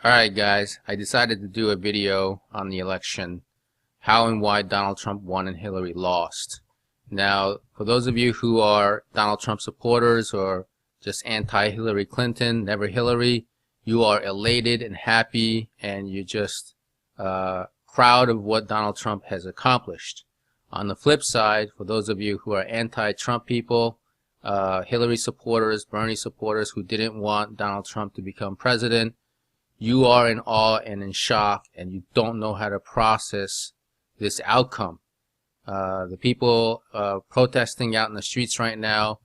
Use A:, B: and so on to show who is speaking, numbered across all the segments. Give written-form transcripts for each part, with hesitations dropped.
A: Alright guys, I decided to do a video on the election, how and why Donald Trump won and Hillary lost. Now, for those of you who are Donald Trump supporters or just anti-Hillary Clinton, never Hillary, you are elated and happy and you're just proud of what Donald Trump has accomplished. On the flip side, for those of you who are anti-Trump people, Hillary supporters, Bernie supporters who didn't want Donald Trump to become president, you are in awe and in shock, and you don't know how to process this outcome. The people protesting out in the streets right now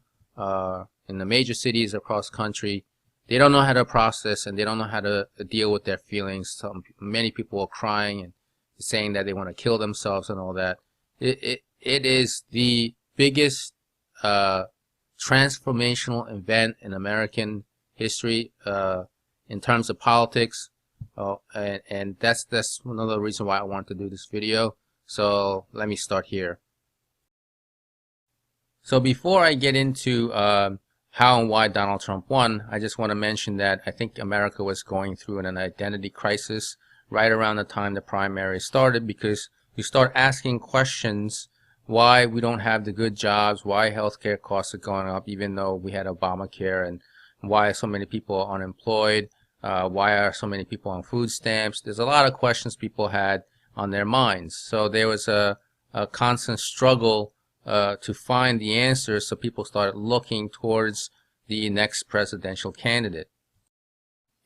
A: in the major cities across the country, they don't know how to process and they don't know how to deal with their feelings. Many people are crying and saying that they want to kill themselves and all that. It is the biggest transformational event in American history in terms of politics, and that's another reason why I want to do this video. So let me start here. So before I get into how and why Donald Trump won, I just want to mention that I think America was going through an identity crisis right around the time the primary started, because you start asking questions why we don't have the good jobs, why healthcare costs are going up even though we had Obamacare, and why so many people are unemployed. Why are so many people on food stamps? There's a lot of questions people had on their minds. So there was a constant struggle to find the answers, so people started looking towards the next presidential candidate.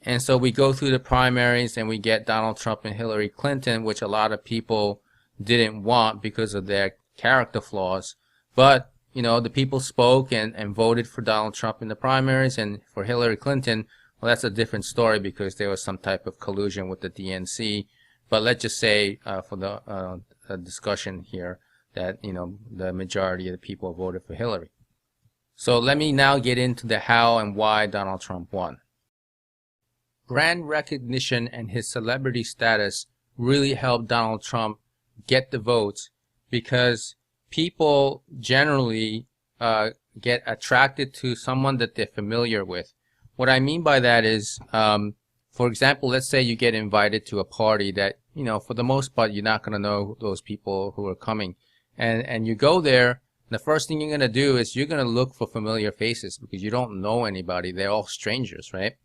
A: And so we go through the primaries and we get Donald Trump and Hillary Clinton, which a lot of people didn't want because of their character flaws. But, you know, the people spoke and voted for Donald Trump in the primaries, and for Hillary Clinton, well, that's a different story because there was some type of collusion with the DNC. But let's just say for the discussion here that, you know, the majority of the people voted for Hillary. So let me now get into the how and why Donald Trump won. Brand recognition and his celebrity status really helped Donald Trump get the votes, because people generally get attracted to someone that they're familiar with. What I mean by that is, for example, let's say you get invited to a party that, you know, for the most part, you're not going to know those people who are coming. And you go there, the first thing you're going to do is you're going to look for familiar faces because you don't know anybody. They're all strangers, right?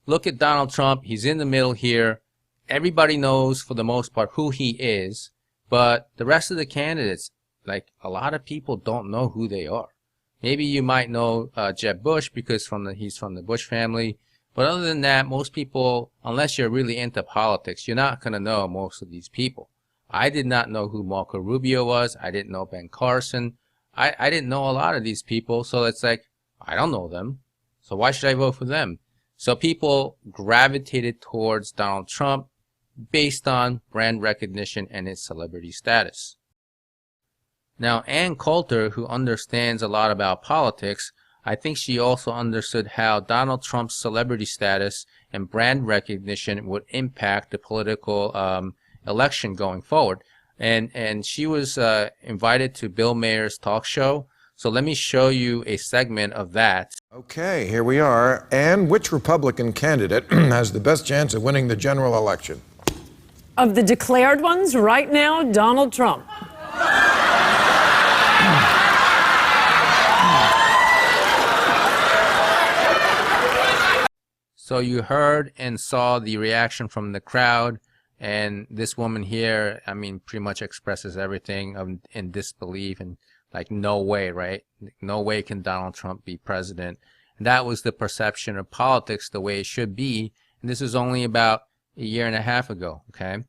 A: Look at Donald Trump. He's in the middle here. Everybody knows for the most part who he is, but the rest of the candidates, like a lot of people don't know who they are. Maybe you might know Jeb Bush because he's from the Bush family. But other than that, most people, unless you're really into politics, you're not going to know most of these people. I did not know who Marco Rubio was. I didn't know Ben Carson. I didn't know a lot of these people. So it's like, I don't know them. So why should I vote for them? So people gravitated towards Donald Trump based on brand recognition and his celebrity status. Now, Ann Coulter, who understands a lot about politics, I think she also understood how Donald Trump's celebrity status and brand recognition would impact the political election going forward. And she was invited to Bill Maher's talk show. So let me show you a segment of that.
B: Okay, here we are. And which Republican candidate has the best chance of winning the general election?
C: Of the declared ones, right now, Donald Trump.
A: So you heard and saw the reaction from the crowd, and this woman here, I mean, pretty much expresses everything in disbelief and like, no way, right? No way can Donald Trump be president. And that was the perception of politics the way it should be, and this was only about a year and a half ago, okay?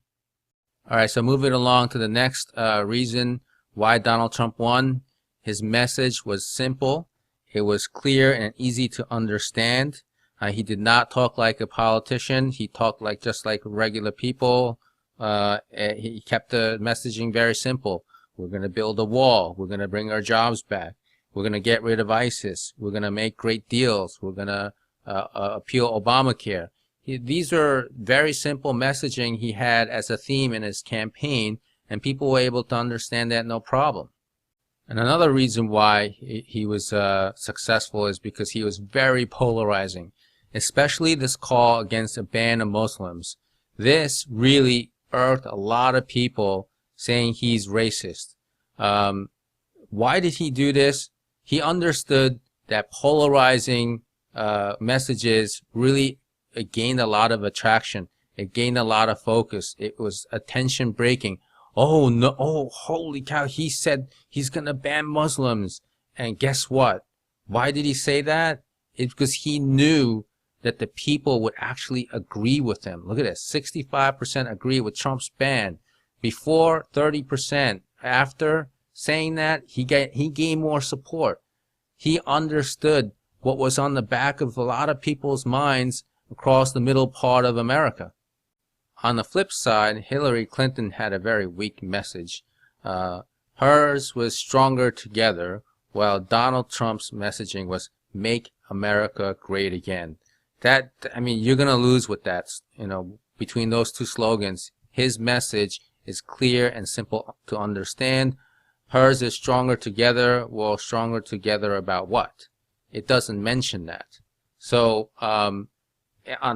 A: All right, so moving along to the next reason why Donald Trump won. His message was simple. It was clear and easy to understand. He did not talk like a politician. He talked just like regular people. He kept the messaging very simple. We're going to build a wall. We're going to bring our jobs back. We're going to get rid of ISIS. We're going to make great deals. We're going to appeal Obamacare. These are very simple messaging he had as a theme in his campaign, and people were able to understand that no problem. And another reason why he was successful is because he was very polarizing. especially this call against a ban of Muslims. This really irked a lot of people, saying he's racist. Why did he do this? He understood that polarizing messages really gained a lot of attraction. It gained a lot of focus. It was attention breaking. Oh no, oh holy cow, he said he's gonna ban Muslims. And guess what? Why did he say that? It's because he knew that the people would actually agree with him. Look at this, 65% agree with Trump's ban. Before, 30%. After saying that, he gained more support. He understood what was on the back of a lot of people's minds across the middle part of America. On the flip side, Hillary Clinton had a very weak message. Hers was stronger together, while Donald Trump's messaging was make America great again. That, I mean, you're going to lose with that, between those two slogans. His message is clear and simple to understand. Hers is stronger together. Well, stronger together about what? It doesn't mention that. So, on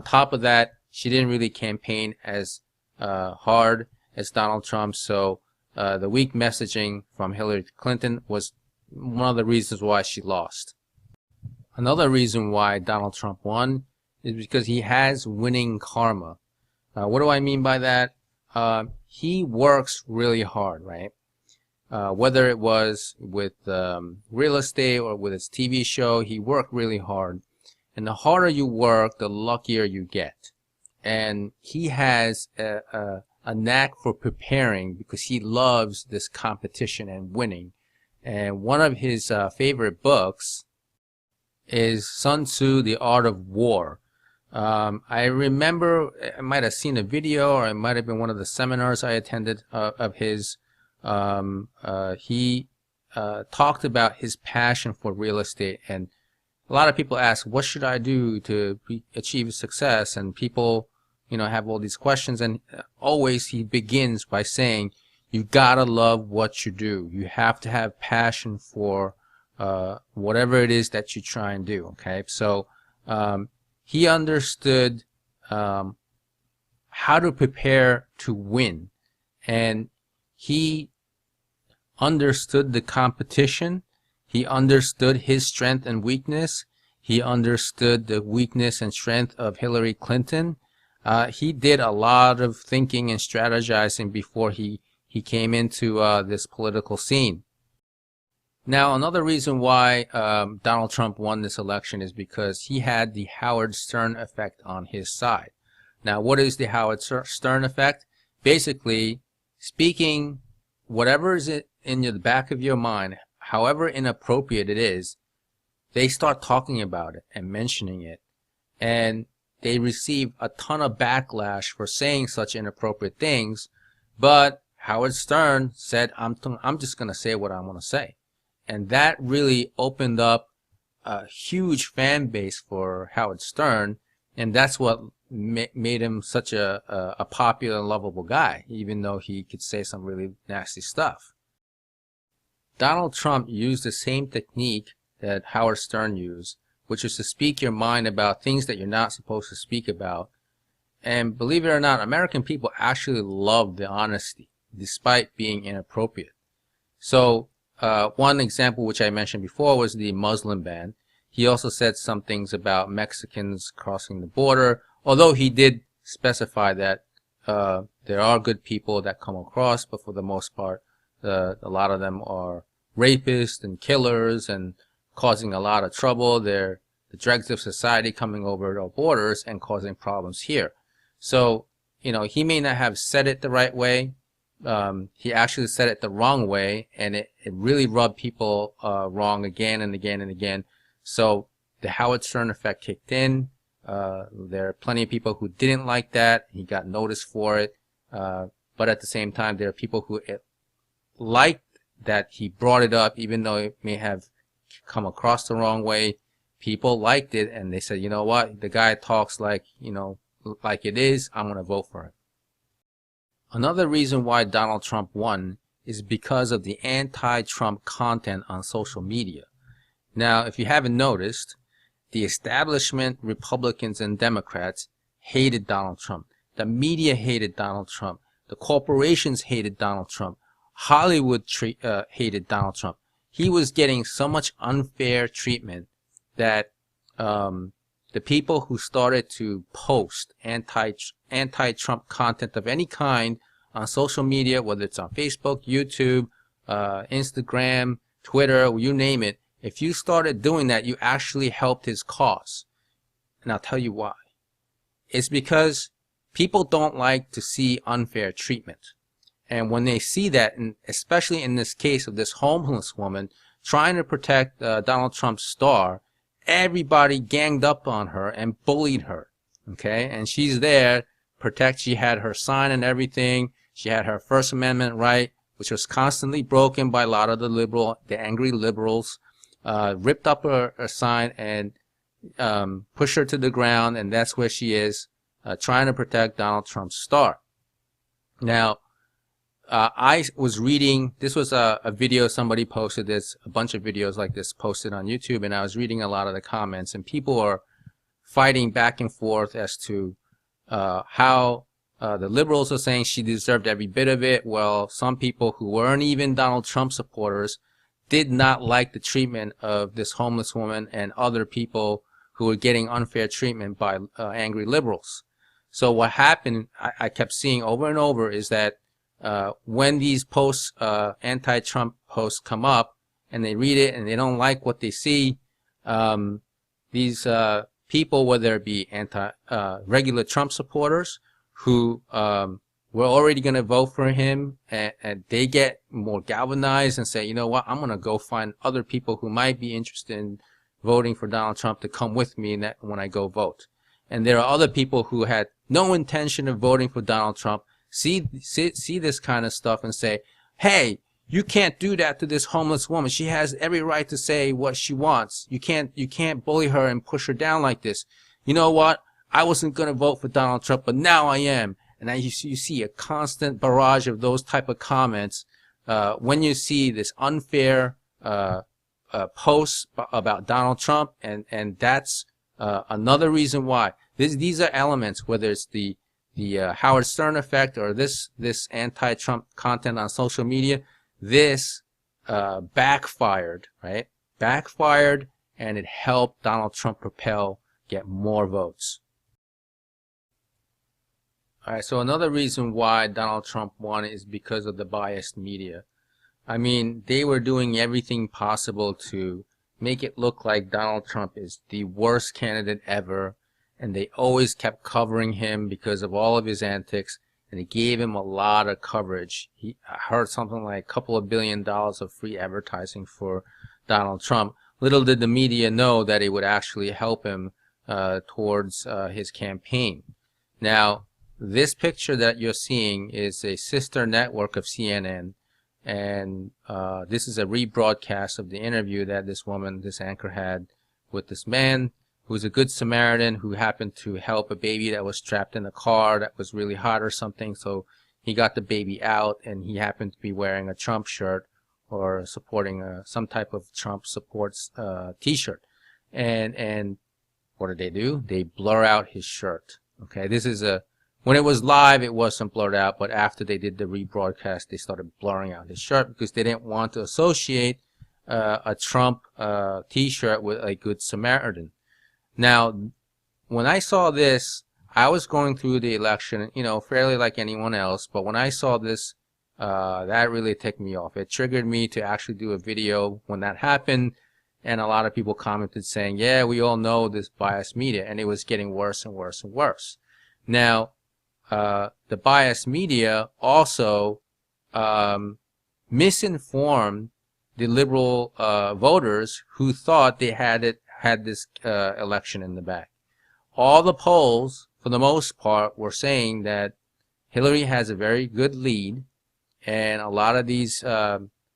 A: top of that, she didn't really campaign as hard as Donald Trump. So, the weak messaging from Hillary Clinton was one of the reasons why she lost. Another reason why Donald Trump won is because he has winning karma. What do I mean by that? He works really hard, right? Whether it was with real estate or with his TV show, he worked really hard. And the harder you work, the luckier you get. And he has a knack for preparing because he loves this competition and winning. And one of his favorite books is Sun Tzu, The Art of War. I remember I might have seen a video, or it might have been one of the seminars I attended of his. He talked about his passion for real estate, and a lot of people ask, what should I do to achieve success? And people, have all these questions, and always he begins by saying, you gotta love what you do. You have to have passion for whatever it is that you try and do. Okay, so he understood how to prepare to win, and he understood the competition. He understood his strength and weakness. He understood the weakness and strength of Hillary Clinton. He did a lot of thinking and strategizing before he came into this political scene. Now, another reason why Donald Trump won this election is because he had the Howard Stern effect on his side. Now, what is the Howard Stern effect? Basically, speaking whatever is in the back of your mind, however inappropriate it is, they start talking about it and mentioning it. And they receive a ton of backlash for saying such inappropriate things. But Howard Stern said, I'm just going to say what I want to say. And that really opened up a huge fan base for Howard Stern. And that's what made him such a popular and lovable guy, even though he could say some really nasty stuff. Donald Trump used the same technique that Howard Stern used, which is to speak your mind about things that you're not supposed to speak about. And believe it or not, American people actually love the honesty, despite being inappropriate. So, one example which I mentioned before was the Muslim ban. He also said some things about Mexicans crossing the border, although he did specify that there are good people that come across, but for the most part, a lot of them are rapists and killers and causing a lot of trouble. They're the dregs of society coming over our borders and causing problems here. So, he may not have said it the right way. He actually said it the wrong way, and it really rubbed people wrong again and again and again. So the Howard Stern effect kicked in. There are plenty of people who didn't like that. He got noticed for it. But at the same time, there are people who liked that he brought it up, even though it may have come across the wrong way. People liked it, and they said, you know what, the guy talks like it is, I'm going to vote for him. Another reason why Donald Trump won is because of the anti-Trump content on social media. Now, if you haven't noticed, the establishment, Republicans and Democrats, hated Donald Trump. The media hated Donald Trump. The corporations hated Donald Trump. Hollywood hated Donald Trump. He was getting so much unfair treatment that the people who started to post anti-Trump content of any kind on social media, whether it's on Facebook, YouTube, Instagram, Twitter, you name it, if you started doing that, you actually helped his cause. And I'll tell you why. It's because people don't like to see unfair treatment. And when they see that, and especially in this case of this homeless woman trying to protect Donald Trump's star, everybody ganged up on her and bullied her. Okay? And she's there, she had her sign and everything. She had her First Amendment right, which was constantly broken by a lot of the angry liberals, ripped up her sign and pushed her to the ground, and that's where she is, trying to protect Donald Trump's star. Now, I was reading, this was a video somebody posted, there's a bunch of videos like this posted on YouTube, and I was reading a lot of the comments, and people are fighting back and forth as to how the liberals are saying she deserved every bit of it. Well, some people who weren't even Donald Trump supporters did not like the treatment of this homeless woman and other people who were getting unfair treatment by angry liberals. So what happened, I kept seeing over and over, is that when these posts, anti-Trump posts come up and they read it and they don't like what they see, these people, whether it be regular Trump supporters who were already going to vote for him, and they get more galvanized and say, you know what, I'm going to go find other people who might be interested in voting for Donald Trump to come with me when I go vote. And there are other people who had no intention of voting for Donald Trump, see this kind of stuff and say, hey, you can't do that to this homeless woman. She has every right to say what she wants. You can't bully her and push her down like this. You know what? I wasn't going to vote for Donald Trump, but now I am. And you see a constant barrage of those type of comments when you see this unfair posts about Donald Trump, and that's another reason why. These are elements, whether it's the Howard Stern effect or this anti-Trump content on social media, this backfired, right? Backfired, and it helped Donald Trump get more votes. All right, so another reason why Donald Trump won is because of the biased media. I mean, they were doing everything possible to make it look like Donald Trump is the worst candidate ever, and they always kept covering him because of all of his antics, and they gave him a lot of coverage. I heard something like a couple of $1 billion of free advertising for Donald Trump. Little did the media know that it would actually help him towards his campaign. Now, this picture that you're seeing is a sister network of CNN, and this is a rebroadcast of the interview that this anchor had with this man who's a good Samaritan who happened to help a baby that was trapped in a car that was really hot or something. So he got the baby out, and he happened to be wearing a Trump shirt or supporting some type of Trump supports t-shirt. And what do? They blur out his shirt. Okay, this is when it was live, it wasn't blurred out, but after they did the rebroadcast, they started blurring out his shirt because they didn't want to associate a Trump t-shirt with a Good Samaritan. Now, when I saw this, I was going through the election, fairly like anyone else, but when I saw this, that really ticked me off. It triggered me to actually do a video when that happened, and a lot of people commented saying, yeah, we all know this biased media, and it was getting worse and worse and worse. Now, the biased media also misinformed the liberal voters who thought they had this election in the bag. All the polls, for the most part, were saying that Hillary has a very good lead, and a lot of these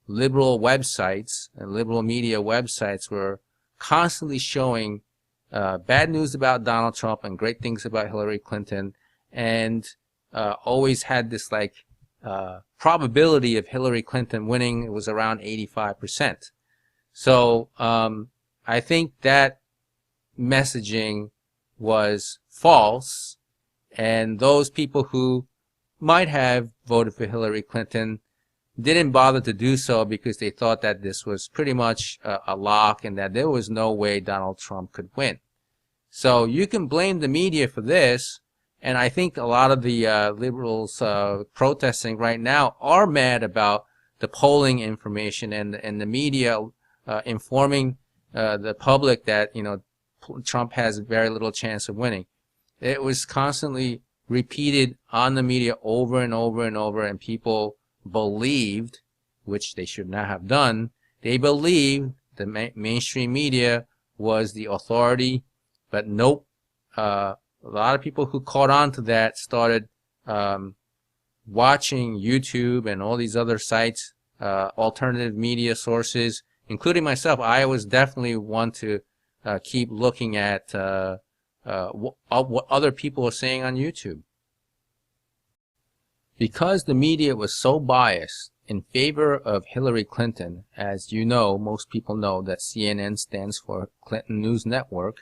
A: liberal websites and liberal media websites were constantly showing bad news about Donald Trump and great things about Hillary Clinton, and always had this probability of Hillary Clinton winning. It was around 85%. So I think that messaging was false, and those people who might have voted for Hillary Clinton didn't bother to do so because they thought that this was pretty much a lock and that there was no way Donald Trump could win. So you can blame the media for this, and I think a lot of the liberals protesting right now are mad about the polling information and the media informing the public that, you know, Trump has very little chance of winning. It was constantly repeated on the media over and over and over, and people believed, which they should not have done, they believed the mainstream media was the authority, but nope. A lot of people who caught on to that started watching YouTube and all these other sites, alternative media sources, including myself. I was definitely one to keep looking at what other people are saying on YouTube. Because the media was so biased in favor of Hillary Clinton, as you know, most people know that CNN stands for Clinton News Network,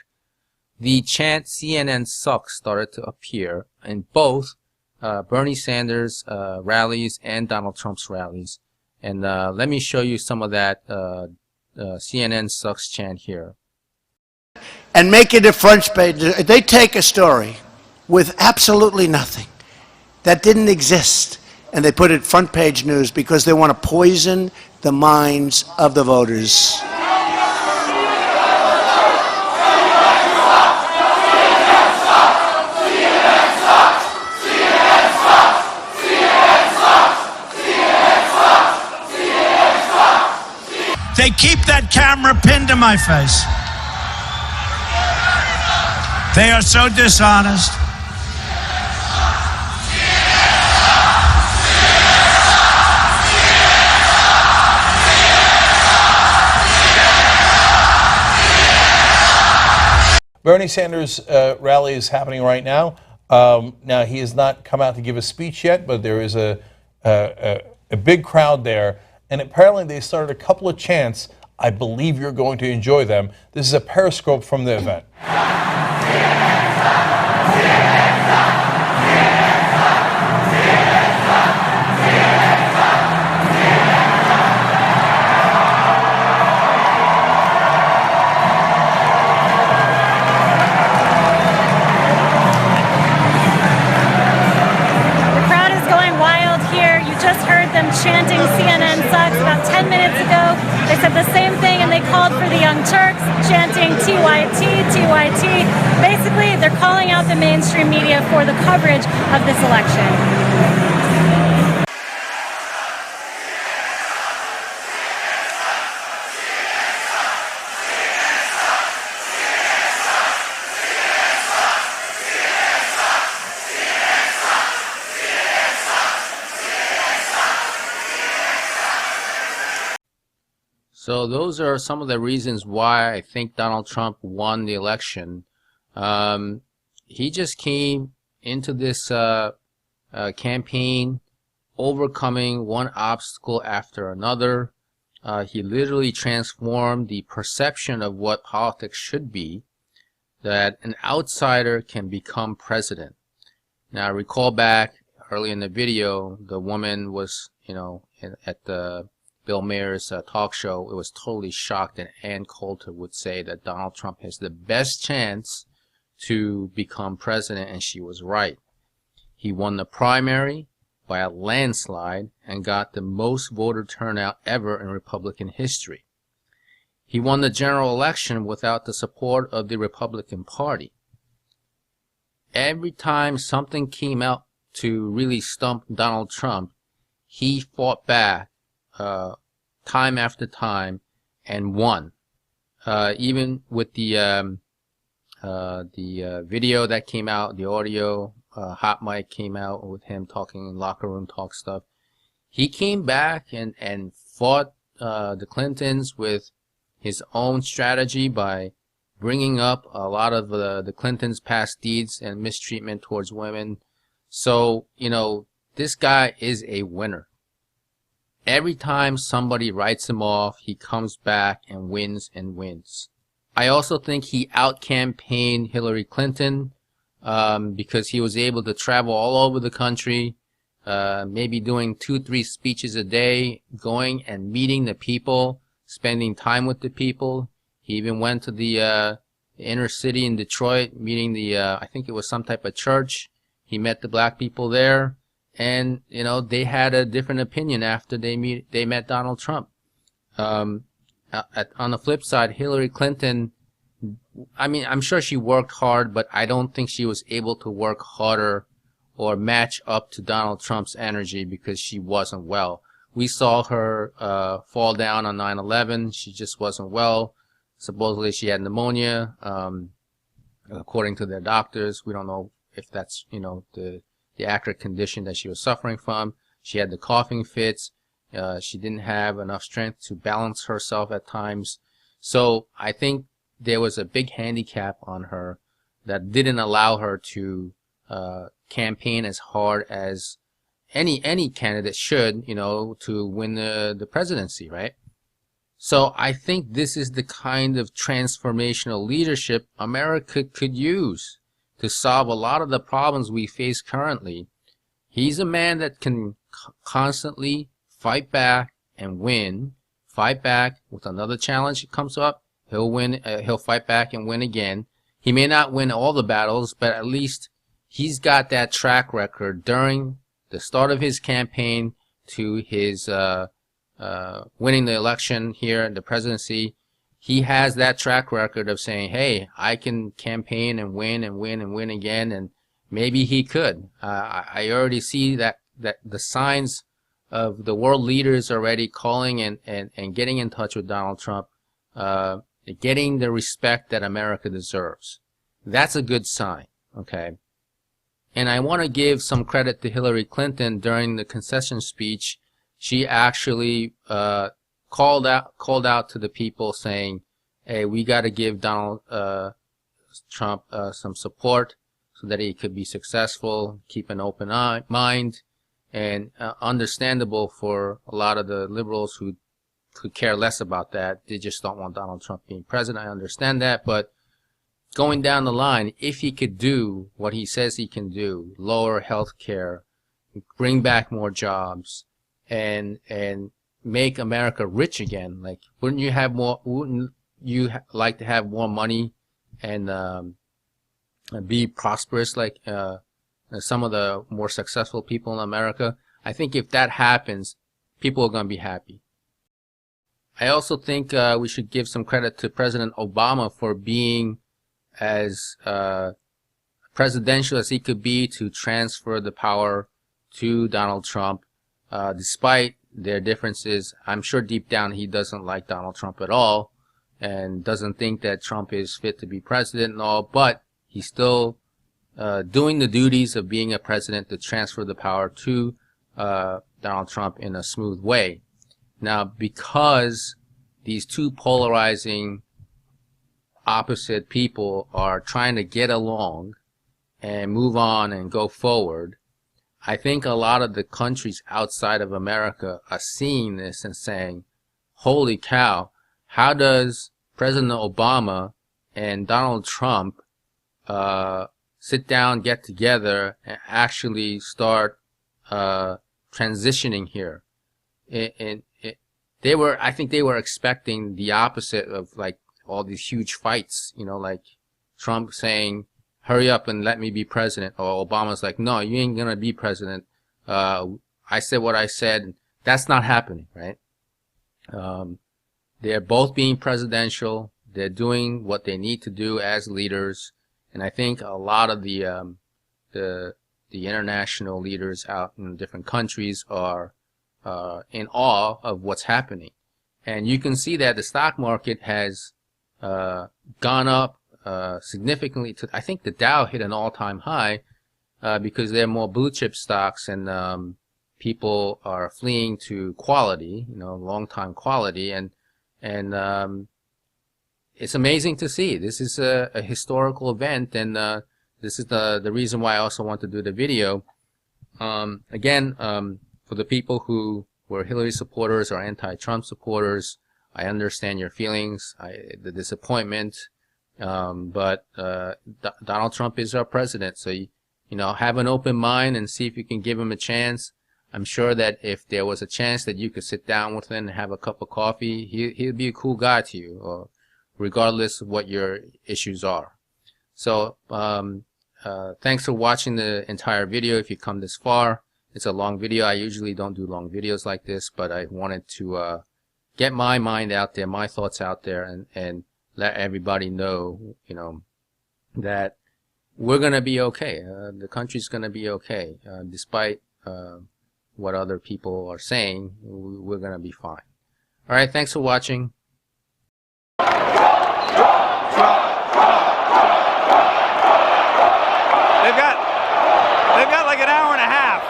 A: the chant CNN sucks started to appear in both Bernie Sanders rallies and Donald Trump's rallies. And let me show you some of that CNN sucks chant here.
D: And make it a front page. They take a story with absolutely nothing that didn't exist, and they put it front page news because they want to poison the minds of the voters.
E: They keep that camera pinned to my face. They are so dishonest.
F: Bernie Sanders' rally is happening right now. Now, he has not come out to give a speech yet, but there is a big crowd there. And apparently they started a couple of chants. I believe you're going to enjoy them. This is a Periscope from the event.
G: Chanting CNN sucks about 10 minutes ago. They said the same thing and they called for the Young Turks, chanting TYT, TYT. Basically, they're calling out the mainstream media for the coverage of this election.
A: So those are some of the reasons why I think Donald Trump won the election. He just came into this campaign overcoming one obstacle after another. He literally transformed the perception of what politics should be, that an outsider can become president. Now, recall back early in the video, the woman was, you know, at the Bill Mayer's talk show, it was totally shocked that Ann Coulter would say that Donald Trump has the best chance to become president, and she was right. He won the primary by a landslide and got the most voter turnout ever in Republican history. He won the general election without the support of the Republican Party. Every time something came out to really stump Donald Trump, he fought back time after time and won. Even with the video that came out, the audio, hot mic came out with him talking in locker room talk stuff. He came back and fought the Clintons with his own strategy by bringing up a lot of the Clintons' past deeds and mistreatment towards women. So, you know, this guy is a winner. Every time somebody writes him off, he comes back and wins and wins. I also think he out-campaigned Hillary Clinton because he was able to travel all over the country, maybe doing 2-3 speeches a day, going and meeting the people, spending time with the people. He even went to the inner city in Detroit, meeting the, I think it was some type of church. He met the black people there, and, you know, they had a different opinion after they met Donald Trump. On the flip side, Hillary Clinton, I mean, I'm sure she worked hard, but I don't think she was able to work harder or match up to Donald Trump's energy because she wasn't well. We saw her fall down on 9/11. She just wasn't well. Supposedly she had pneumonia. According to their doctors, we don't know if that's, you know, the accurate condition that she was suffering from. She had the coughing fits. She didn't have enough strength to balance herself at times. So I think there was a big handicap on her that didn't allow her to campaign as hard as any candidate should, you know, to win the presidency, right? So I think this is the kind of transformational leadership America could use to solve a lot of the problems we face currently. He's a man that can constantly fight back and win, fight back with another challenge that comes up. He'll win, he'll fight back and win again. He may not win all the battles, but at least he's got that track record during the start of his campaign to his winning the election here, the presidency. He has that track record of saying, hey, I can campaign and win and win and win again, and maybe he could. I already see that the signs of the world leaders already calling and getting in touch with Donald Trump, getting the respect that America deserves. That's a good sign, okay? And I want to give some credit to Hillary Clinton. During the concession speech, she actually called out to the people saying, hey, we got to give Donald Trump some support so that he could be successful, keep an open mind, and understandable for a lot of the liberals who could care less about that. They just don't want Donald Trump being president. I understand that, but going down the line, if he could do what he says he can do, lower health care, bring back more jobs, and make America rich again, like, wouldn't you like to have more money and be prosperous like some of the more successful people in America? I think if that happens, people are going to be happy. I also think we should give some credit to President Obama for being as presidential as he could be to transfer the power to Donald Trump. Despite their differences, I'm sure deep down he doesn't like Donald Trump at all and doesn't think that Trump is fit to be president and all, but he's still doing the duties of being a president to transfer the power to Donald Trump in a smooth way. Now, because these two polarizing opposite people are trying to get along and move on and go forward, I think a lot of the countries outside of America are seeing this and saying, holy cow, how does President Obama and Donald Trump sit down, get together, and actually start transitioning here? I think they were expecting the opposite of, like, all these huge fights, you know, like Trump saying, hurry up and let me be president, or Obama's like, no, you ain't gonna be president. I said what I said. That's not happening, right? They're both being presidential. They're doing what they need to do as leaders, and I think a lot of the international leaders out in different countries are in awe of what's happening. And you can see that the stock market has gone up significantly. I think the Dow hit an all-time high because there are more blue chip stocks, and people are fleeing to quality, you know, long-time quality, and it's amazing to see. This is a historical event, and this is the reason why I also want to do the video. Again, for the people who were Hillary supporters or anti-Trump supporters, I understand your feelings, the disappointment, but Donald Trump is our president. So, have an open mind and see if you can give him a chance. I'm sure that if there was a chance that you could sit down with him and have a cup of coffee, he'd be a cool guy to you, regardless of what your issues are. So, thanks for watching the entire video. If you come this far, it's a long video. I usually don't do long videos like this, but I wanted to get my mind out there, my thoughts out there, and let everybody know, that we're going to be okay. The country's going to be okay. Despite what other people are saying, we're going to be fine. All right, thanks for watching.
H: They've got like an hour and a half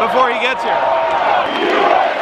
H: before he gets here.